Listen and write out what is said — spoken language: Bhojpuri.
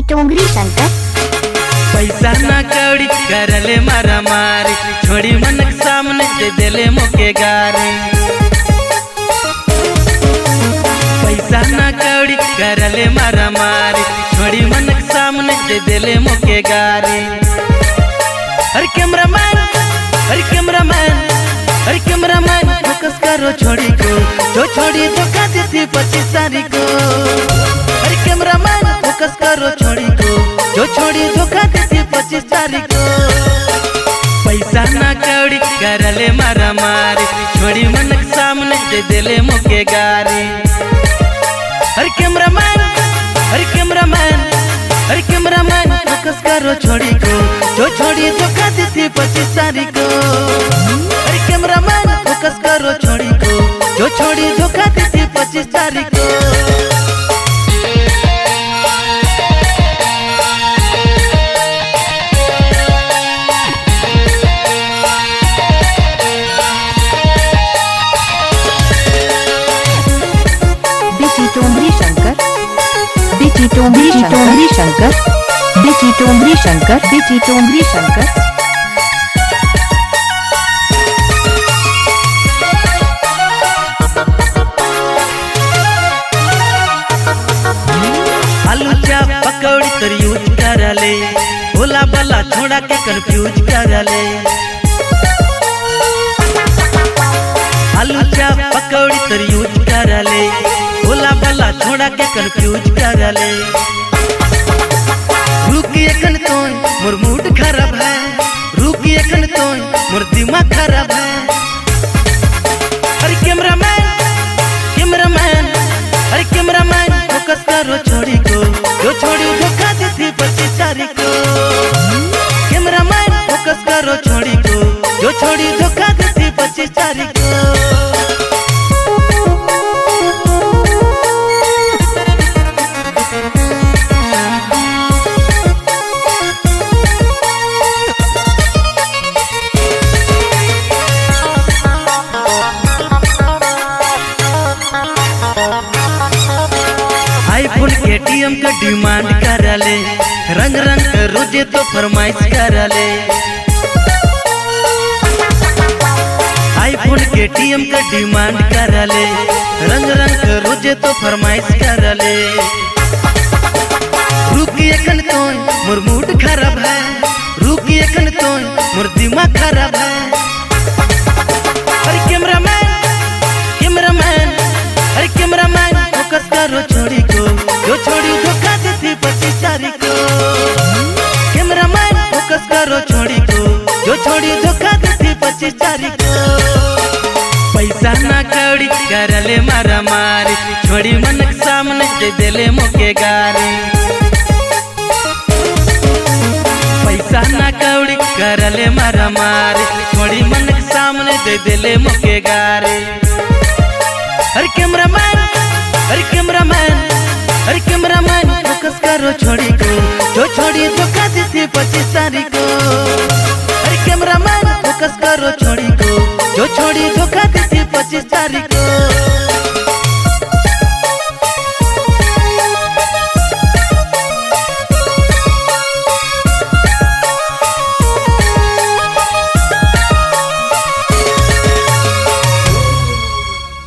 टोंगरी शंकर पैसा ना कौड़ी करले मारा मारी छोड़ी मन के सामने दे देले मोके गारी। पैसा ना कौड़ी करले मारा मारी छोड़ी मन के सामने दे देले मोके गारी। अरे कैमरामैन अरे कैमरामैन अरे कैमरामैन फोकस करो छोड़ी को जो छोड़ी धोखा देती 25 तारीख को। अरे कैमरामैन फोकस करो छोड़ी को जो छोड़ी धोखा देती 25 तारीख को। पैसा ना कौड़ी करले मारा मारी छोड़ी मन के सामने दे देले मोके गारी। अरे कैमरामैन अरे कैमरामैन अरे कैमरामैन फोकस करो छोड़ी को जो छोड़ी धोखा देती 25 तारीख को। अरे कैमरामैन फोकस करो छोड़ी को जो छोड़ी धोखा देती 25 तारीख को। टोंगरी शंकर टोंगरी शंकर टोंगरी शंकर टोंगरी शंकर। आलू चाप पकौड़ी तर यूज करले भोला भला छोड़ा के कंफ्यूज करले। आलू चाप पकौड़ी तर यूज करले भोला भला छोड़ा के कंफ्यूज करले। रुकी एकन तो मोर मूड खराब है रुकी एकन तो मोर दिमाग खराब है। अरे कैमरामैन कैमरामैन अरे कैमरामैन फोकस करो छोड़ी को जो छोड़ी धोखा देती 25 तारीख को। कैमरामैन फोकस करो छोड़ी को जो छोड़ी धोखा देती 25 तारीख को। आईफोन KTM का डिमांड करले रंग रंग के रोजे तो फरमाइश करले। आईफोन KTM का डिमांड करले रंग रंग के रोजे तो फरमाइश करले। रुकी एकन तो मोर मूड खराब है रुकी एकन तो मोर दिमाग खराब है। अरे कैमरामैन कैमरामैन अरे कैमरामैन फोकस करो छोड़ी को जो छोड़ी धोखा देती 25 तारीख को। कैमरामैन फोकस करो छोड़ी को जो छोड़ी धोखा देती 25 तारीख को। पैसा ना कौड़ी करले मारा मारी छोड़ी मन के सामने दे देले मोके गारी। पैसा ना कौड़ी करले मारा मारी छोड़ी मन के सामने दे देले मोके गारी। अरे कैमरामैन अरे कैमरामैन अरे कैमरामैन फोकस करो छोड़ी को जो छोड़ी धोखा देती 25 तारीख को। अरे कैमरामैन फोकस करो छोड़ी को जो छोड़ी धोखा देती 25 तारीख को।